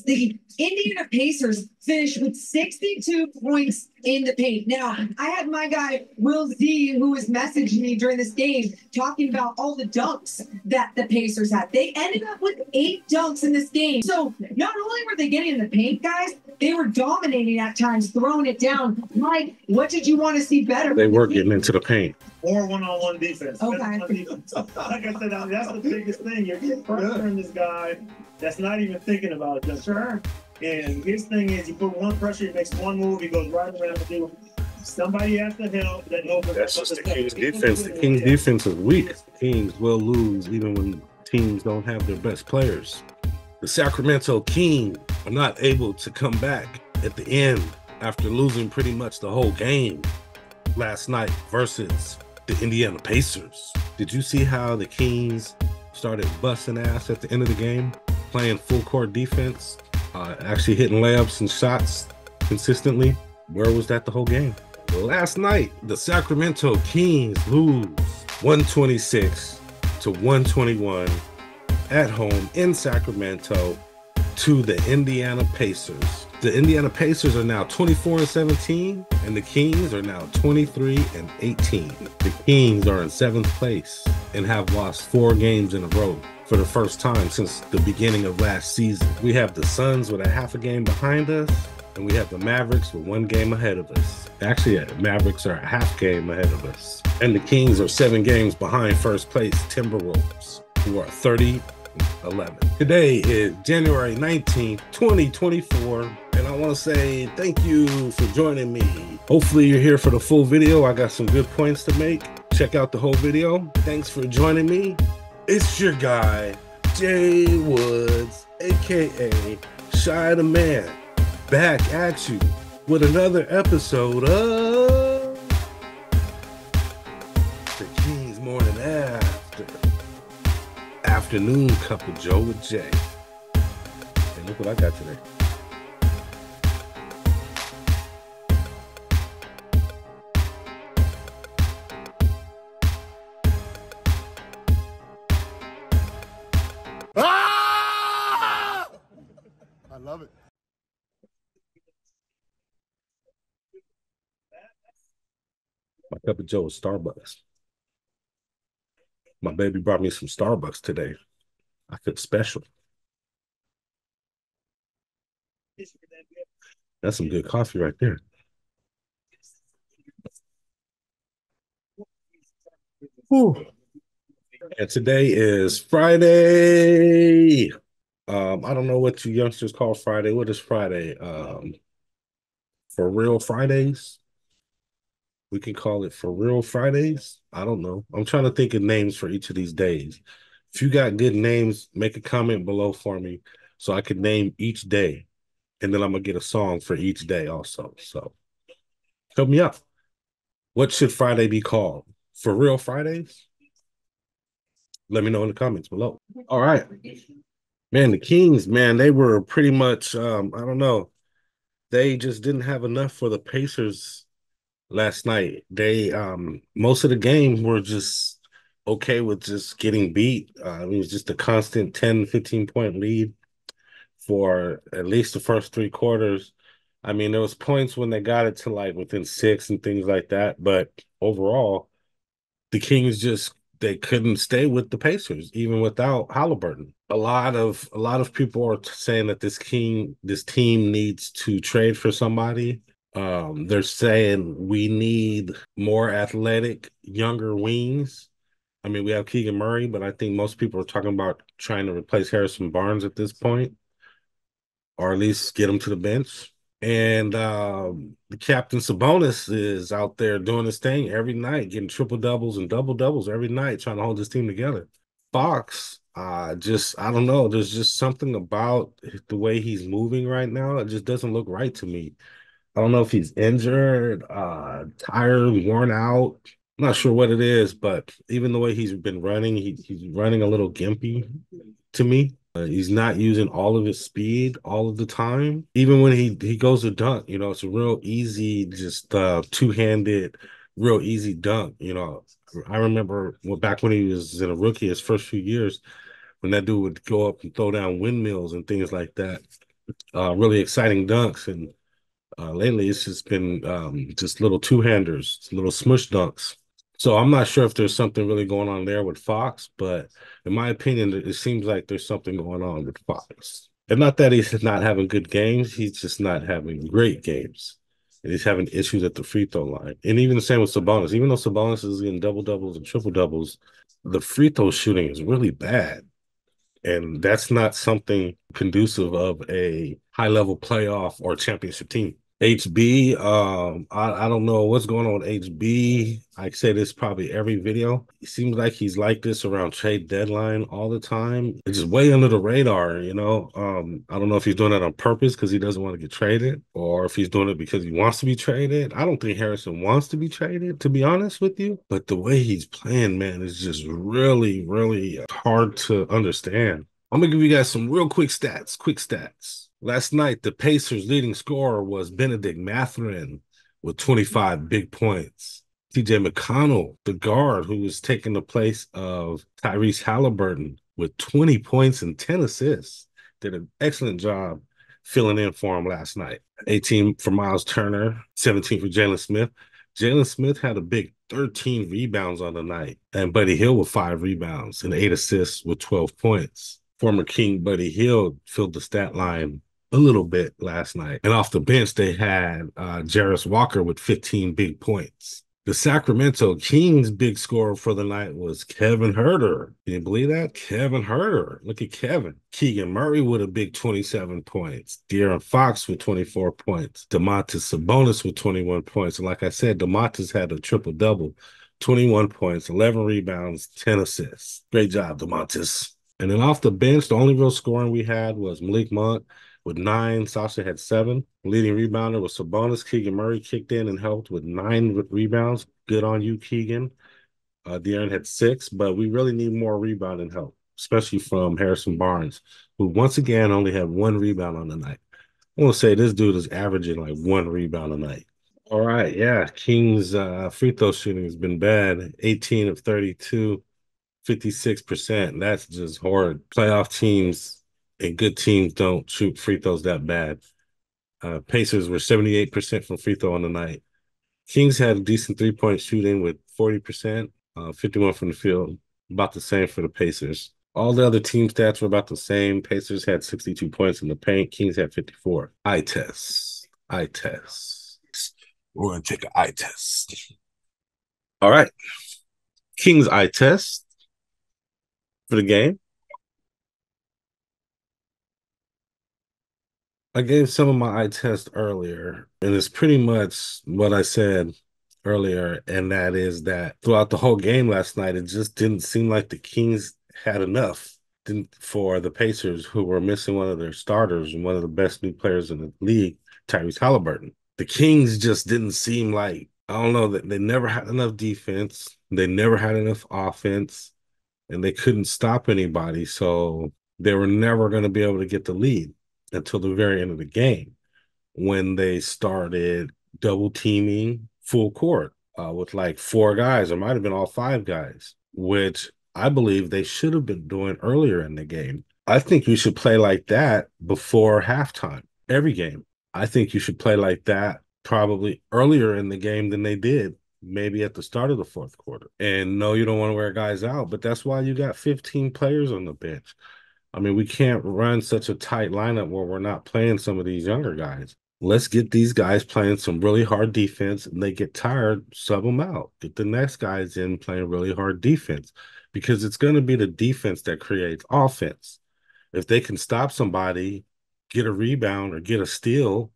the Indiana Pacers finished with 62 points in the paint. Now, I had my guy, Will Z, who was messaging me during this game, talking about all the dunks that the Pacers had. They ended up with 8 dunks in this game. So not only were they getting in the paint, guys, they were dominating at times, throwing it down. Mike, what did you want to see better? They were getting into the paint. Or one-on-one defense. Okay. Like I said, that's the biggest thing. You're pressuring this guy that's not even thinking about it. Sure. And his thing is, you put one pressure, he makes one move, he goes right around the field. Somebody has to help. That's just the Kings' defense. The Kings' defense is weak. The Kings will lose even when teams don't have their best players. The Sacramento Kings are not able to come back at the end after losing pretty much the whole game last night versus the Indiana Pacers. Did you see how the Kings started busting ass at the end of the game, playing full court defense, actually hitting layups and shots consistently? Where was that the whole game? Well, last night, the Sacramento Kings lose 126 to 121 at home in Sacramento to the Indiana Pacers. The Indiana Pacers are now 24-17, and the Kings are now 23-18. The Kings are in 7th place and have lost 4 games in a row for the first time since the beginning of last season. We have the Suns with a half a game behind us, and we have the Mavericks with 1 game ahead of us. Actually, the Mavericks are a half game ahead of us. And the Kings are 7 games behind first place Timberwolves, who are 30-11. Today is January 19th, 2024. And I want to say thank you for joining me. Hopefully you're here for the full video. I got some good points to make. Check out the whole video. Thanks for joining me. It's your guy, Jay Woods, aka Shy the Man, back at you with another episode of the Kings Morning Afternoon Cup of Joe with Jay. And look what I got today. I love it. My cup of Joe is Starbucks. My baby brought me some Starbucks today. I feel special. That's some good coffee right there. Whew. And today is Friday. I don't know what you youngsters call Friday. What is Friday? For real Fridays? We can call it For Real Fridays. I don't know. I'm trying to think of names for each of these days. If you got good names, make a comment below for me so I can name each day. And then I'm going to get a song for each day also. So help me out. What should Friday be called? For Real Fridays? Let me know in the comments below. All right. Man, the Kings, man, they were pretty much, I don't know. They just didn't have enough for the Pacers last night. They most of the game were just okay with just getting beat. It was just a constant 10-15 point lead for at least the first 3 quarters. I mean, there was points when they got it to like within 6 and things like that, but overall the Kings just they couldn't stay with the Pacers even without Halliburton. A lot of people are saying that this team needs to trade for somebody. They're saying we need more athletic, younger wings. I mean, we have Keegan Murray, but I think most people are talking about trying to replace Harrison Barnes at this point, or at least get him to the bench. And the captain Sabonis is out there doing his thing every night, getting triple doubles and double doubles every night, trying to hold his team together. Fox, I don't know. There's just something about the way he's moving right now. It just doesn't look right to me. I don't know if he's injured, tired, worn out. I'm not sure what it is, but even the way he's been running, he's running a little gimpy to me. He's not using all of his speed all of the time. Even when he goes to dunk, it's a real easy, just two-handed, real easy dunk. I remember back when he was in a rookie, his first few years, when that dude would go up and throw down windmills and things like that. really exciting dunks. And lately it's just been just little two-handers, little smush dunks. So I'm not sure if there's something really going on there with Fox, but in my opinion, it seems like there's something going on with Fox. And not that he's not having good games, he's just not having great games. And he's having issues at the free throw line. And even the same with Sabonis. Even though Sabonis is getting double doubles and triple doubles, the free throw shooting is really bad. And that's not something conducive of a high level playoff or championship team. HB, I don't know what's going on with HB. I say this probably every video. It seems like he's like this around trade deadline all the time. It's just way under the radar, you know. I don't know if he's doing that on purpose because he doesn't want to get traded, or if he's doing it because he wants to be traded. I don't think Harrison wants to be traded, to be honest with you. But the way he's playing, man, is just really, really hard to understand. I'm gonna give you guys some real quick stats. Quick stats. Last night, the Pacers' leading scorer was Benedict Mathurin with 25 big points. TJ McConnell, the guard who was taking the place of Tyrese Halliburton with 20 points and 10 assists, did an excellent job filling in for him last night. 18 for Miles Turner, 17 for Jalen Smith. Jalen Smith had a big 13 rebounds on the night, and Buddy Hield with 5 rebounds and 8 assists with 12 points. Former King Buddy Hield filled the stat line a little bit last night. And off the bench, they had Jarris Walker with 15 big points. The Sacramento Kings' big scorer for the night was Kevin Huerter. Can you believe that? Kevin Huerter. Look at Kevin. Keegan Murray with a big 27 points. De'Aaron Fox with 24 points. Domantas Sabonis with 21 points. And like I said, Domantas had a triple-double. 21 points, 11 rebounds, 10 assists. Great job, Domantas. And then off the bench, the only real scoring we had was Malik Monk with 9. Sasha had 7. Leading rebounder was Sabonis. Keegan Murray kicked in and helped with 9 rebounds. Good on you, Keegan. De'Aaron had 6, but we really need more rebounding help, especially from Harrison Barnes, who once again only had 1 rebound on the night. I want to say this dude is averaging like 1 rebound a night. All right, yeah. Kings free throw shooting has been bad. 18 of 32, 56%. That's just horrid. Playoff teams and good teams don't shoot free throws that bad. Pacers were 78% from free throw on the night. Kings had a decent three-point shooting with 40%, 51 from the field, about the same for the Pacers. All the other team stats were about the same. Pacers had 62 points in the paint. Kings had 54. Eye test. Eye test. We're going to take an eye test. All right. Kings eye test for the game. I gave some of my eye test earlier, and it's pretty much what I said earlier, and that is that throughout the whole game last night, it just didn't seem like the Kings had enough for the Pacers, who were missing one of their starters and one of the best new players in the league, Tyrese Halliburton. The Kings just didn't seem like, I don't know, that they never had enough defense, they never had enough offense, and they couldn't stop anybody, so they were never going to be able to get the lead until the very end of the game when they started double teaming full court with like 4 guys, or might have been all 5 guys, which I believe they should have been doing earlier in the game. I think you should play like that before halftime, every game. I think you should play like that probably earlier in the game than they did, maybe at the start of the fourth quarter. And no, you don't want to wear guys out, but that's why you got 15 players on the bench. I mean, we can't run such a tight lineup where we're not playing some of these younger guys. Let's get these guys playing some really hard defense, and they get tired, sub them out. Get the next guys in playing really hard defense, because it's going to be the defense that creates offense. If they can stop somebody, get a rebound or get a steal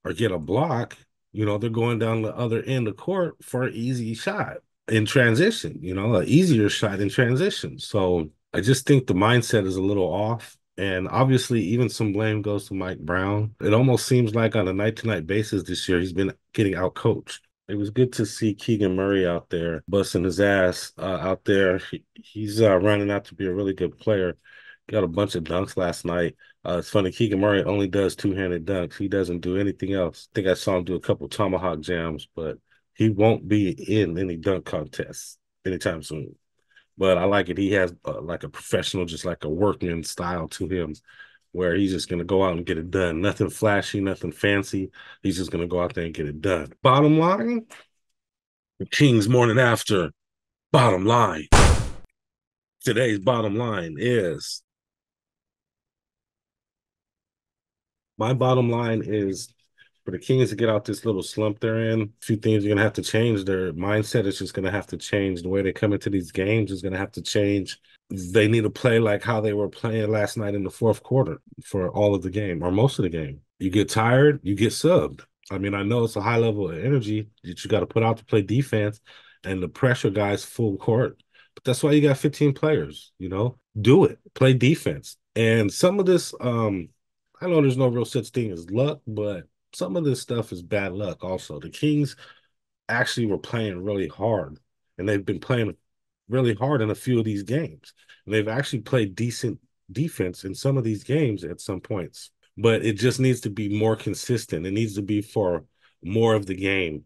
or get a block, you know, they're going down the other end of court for an easy shot in transition, you know, an easier shot in transition. So I just think the mindset is a little off. And obviously, even some blame goes to Mike Brown. It almost seems like on a night-to-night basis this year, he's been getting outcoached. It was good to see Keegan Murray out there, busting his ass out there. He's running out to be a really good player. Got a bunch of dunks last night. It's funny, Keegan Murray only does two-handed dunks. He doesn't do anything else. I think I saw him do a couple tomahawk jams, but he won't be in any dunk contests anytime soon. But I like it. He has like a professional, just like a workman style to him. where he's just going to go out and get it done. Nothing flashy, nothing fancy. He's just going to go out there and get it done. Bottom line, the Kings morning after. Bottom line. Today's bottom line is, my bottom line is for the Kings to get out this little slump they're in. A few things are going to have to change. Their mindset is just going to have to change. The way they come into these games is going to have to change. They need to play like how they were playing last night in the fourth quarter for all of the game or most of the game. You get tired, you get subbed. I mean, I know it's a high level of energy that you got to put out to play defense and the pressure guys full court. But that's why you got 15 players, you know? Do it. Play defense. And some of this, I know there's no real such thing as luck, but some of this stuff is bad luck also. The Kings actually were playing really hard, and they've been playing really hard in a few of these games. And they've actually played decent defense in some of these games at some points, but it just needs to be more consistent. It needs to be for more of the game.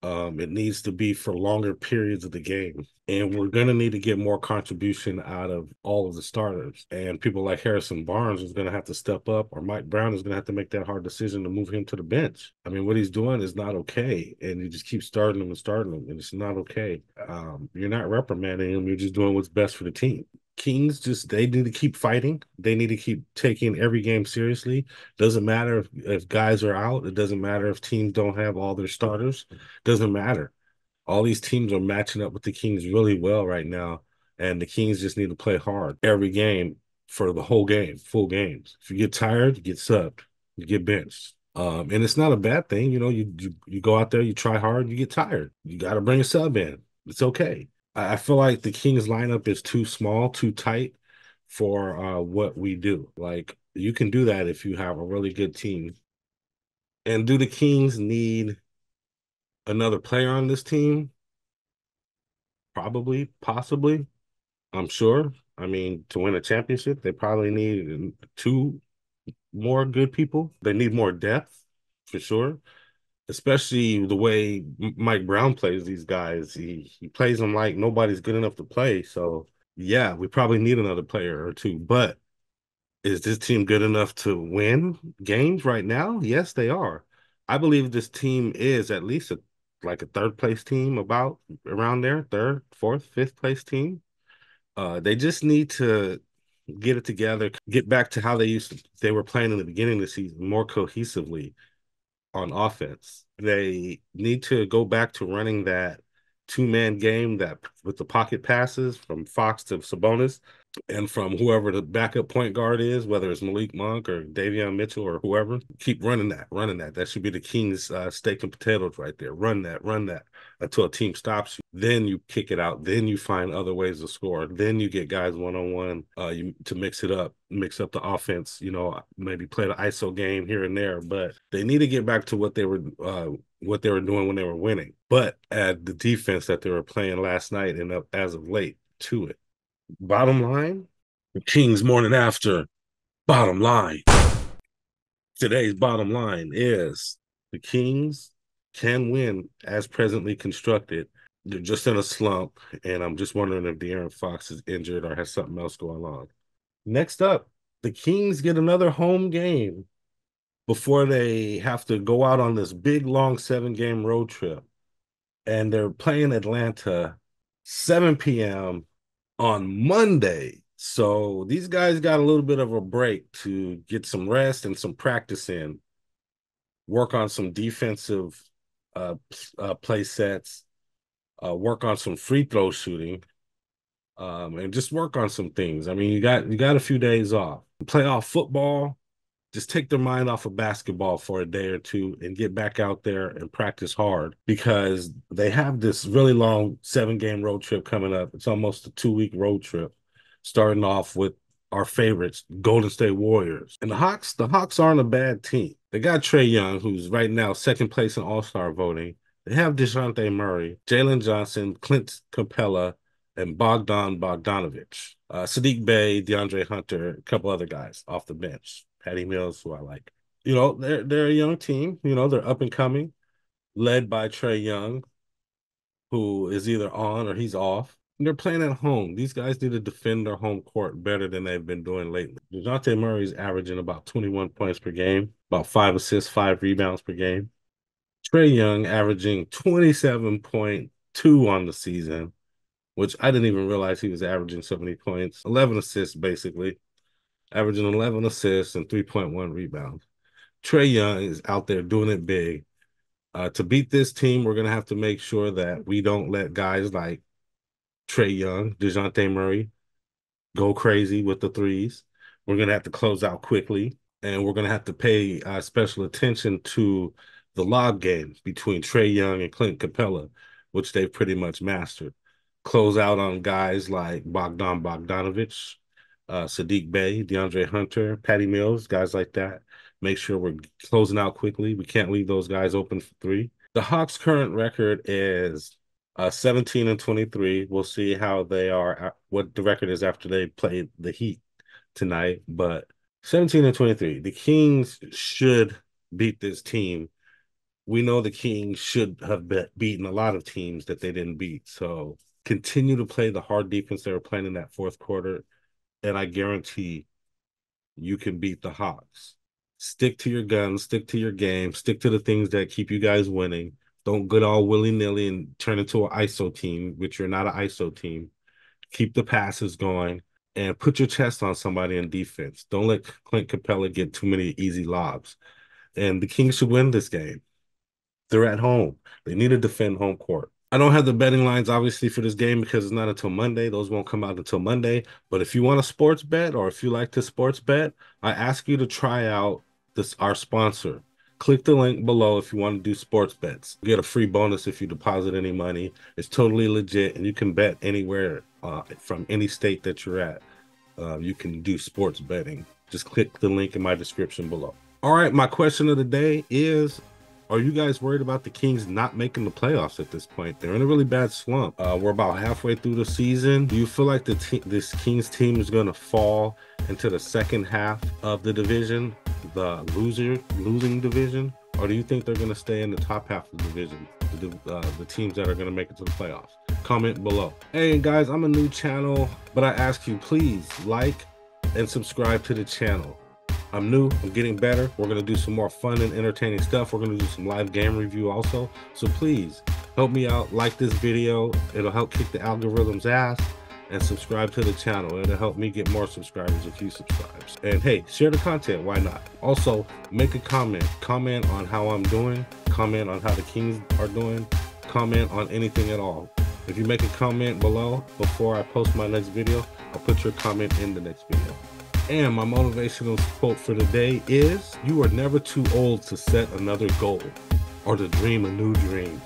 It needs to be for longer periods of the game. And we're going to need to get more contribution out of all of the starters. And people like Harrison Barnes is going to have to step up, or Mike Brown is going to have to make that hard decision to move him to the bench. I mean, what he's doing is not okay. And you just keep starting him, and it's not okay. You're not reprimanding him. You're just doing what's best for the team. Kings they need to keep fighting. They need to keep taking every game seriously. Doesn't matter if guys are out. It doesn't matter if teams don't have all their starters. Doesn't matter. All these teams are matching up with the Kings really well right now, and the Kings just need to play hard every game for the whole game, full games. If you get tired, you get subbed, you get benched. And it's not a bad thing. You know, you go out there, you try hard, you get tired. You got to bring a sub in. It's okay. I feel like the Kings lineup is too small, too tight for what we do. Like, you can do that if you have a really good team. And do the Kings need another player on this team? Probably, possibly, I'm sure. I mean, to win a championship, they probably need two more good people. They need more depth, for sure, especially the way Mike Brown plays these guys. He plays them like nobody's good enough to play. So, yeah, we probably need another player or two. But is this team good enough to win games right now? Yes, they are. I believe this team is at least like a third place team, about around there, third, fourth, fifth place team. They just need to get it together, get back to how they were playing in the beginning of the season, more cohesively on offense. They need to go back to running that two-man game that with the pocket passes from Fox to Sabonis and from whoever the backup point guard is, whether it's Malik Monk or Davion Mitchell or whoever. Keep running that. That should be the Kings' steak and potatoes right there. Run that until a team stops you. Then you kick it out. Then you find other ways to score. Then you get guys one-on-one to mix up the offense, you know, maybe play the ISO game here and there. But they need to get back to what they were doing when they were winning. But add the defense that they were playing last night and as of late to it. Bottom line, the Kings morning after. Bottom line. Today's bottom line is the Kings can win as presently constructed. They're just in a slump, and I'm just wondering if De'Aaron Fox is injured or has something else going on. Next up, the Kings get another home game before they have to go out on this big, long 7-game road trip. And they're playing Atlanta 7 p.m. on Monday. So these guys got a little bit of a break to get some rest and some practice in, work on some defensive play sets, work on some free throw shooting, and just work on some things. I mean, you got a few days off. Playoff football, just take their mind off of basketball for a day or two and get back out there and practice hard, because they have this really long 7-game road trip coming up. It's almost a 2-week road trip, starting off with our favorites, Golden State Warriors. And the Hawks aren't a bad team. They got Trae Young, who's right now second place in All-Star voting. They have DeJounte Murray, Jalen Johnson, Clint Capella, and Bogdan Bogdanovic. Sadiq Bey, DeAndre Hunter, a couple other guys off the bench. Patty Mills, who I like. You know, they're a young team. You know, they're up and coming, led by Trae Young, who is either on or he's off. They're playing at home. These guys need to defend their home court better than they've been doing lately. DeJounte Murray's averaging about 21 points per game, about 5 assists, 5 rebounds per game. Trae Young averaging 27.2 on the season, which I didn't even realize he was averaging so many points. 11 assists, basically. Averaging 11 assists and 3.1 rebounds. Trae Young is out there doing it big. To beat this team, we're going to have to make sure that we don't let guys like Trae Young, DeJounte Murray go crazy with the threes. We're going to have to close out quickly, and we're going to have to pay special attention to the lob games between Trae Young and Clint Capella, which they've pretty much mastered. Close out on guys like Bogdanovich, Sadiq Bey, DeAndre Hunter, Patty Mills, guys like that. Make sure we're closing out quickly. We can't leave those guys open for three. The Hawks' current record is 17-23. We'll see how they are, what the record is after they play the Heat tonight. But 17-23. The Kings should beat this team. We know the Kings should have beaten a lot of teams that they didn't beat. So continue to play the hard defense they were playing in that fourth quarter, and I guarantee you can beat the Hawks. Stick to your guns, stick to your game, stick to the things that keep you guys winning. Don't get all willy-nilly and turn into an ISO team, which you're not an ISO team. Keep the passes going and put your chest on somebody in defense. Don't let Clint Capella get too many easy lobs. And the Kings should win this game. They're at home. They need to defend home court. I don't have the betting lines, obviously, for this game because it's not until Monday. Those won't come out until Monday. But if you want a sports bet or if you like to sports bet, I ask you to try out our sponsor. Click the link below if you want to do sports bets. You get a free bonus if you deposit any money. It's totally legit, and you can bet anywhere from any state that you're at. You can do sports betting. Just click the link in my description below. All right, my question of the day is, are you guys worried about the Kings not making the playoffs at this point? They're in a really bad slump. We're about halfway through the season. Do you feel like this Kings team is going to fall into the second half of the division, the losing division? Or do you think they're going to stay in the top half of the division, the teams that are going to make it to the playoffs? Comment below. Hey, guys, I'm a new channel, but I ask you, please like and subscribe to the channel. I'm new, I'm getting better. We're gonna do some more fun and entertaining stuff. We're gonna do some live game review also. So please help me out, like this video. It'll help kick the algorithm's ass, and subscribe to the channel. It'll help me get more subscribers if you subscribe. And hey, share the content, why not? Also, make a comment. Comment on how I'm doing. Comment on how the Kings are doing. Comment on anything at all. If you make a comment below before I post my next video, I'll put your comment in the next video. And my motivational quote for the day is, you are never too old to set another goal or to dream a new dream.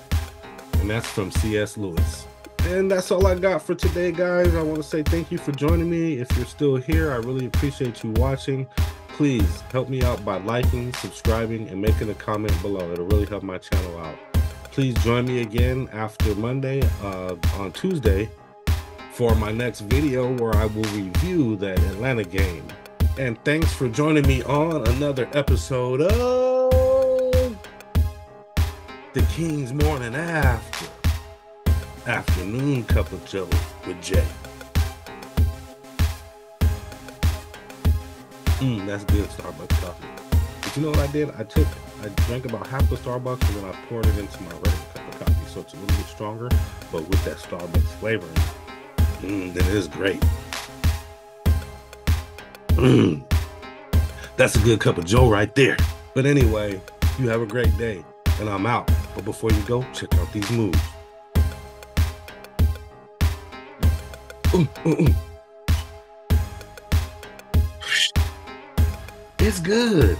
And that's from C.S. Lewis. And that's all I got for today, guys. I want to say thank you for joining me. If you're still here, I really appreciate you watching. Please help me out by liking, subscribing, and making a comment below. It'll really help my channel out. Please join me again after Monday, on Tuesday, for my next video where I will review that Atlanta game. And thanks for joining me on another episode of the King's Morning Afternoon Cup of Joe with Jay. That's good Starbucks coffee. But you know what I did? I drank about half the Starbucks and then I poured it into my regular cup of coffee, so it's a little bit stronger, but with that Starbucks flavoring. Then it is great. That's a good cup of Joe right there. But anyway, you have a great day, and I'm out. But before you go, check out these moves. It's good.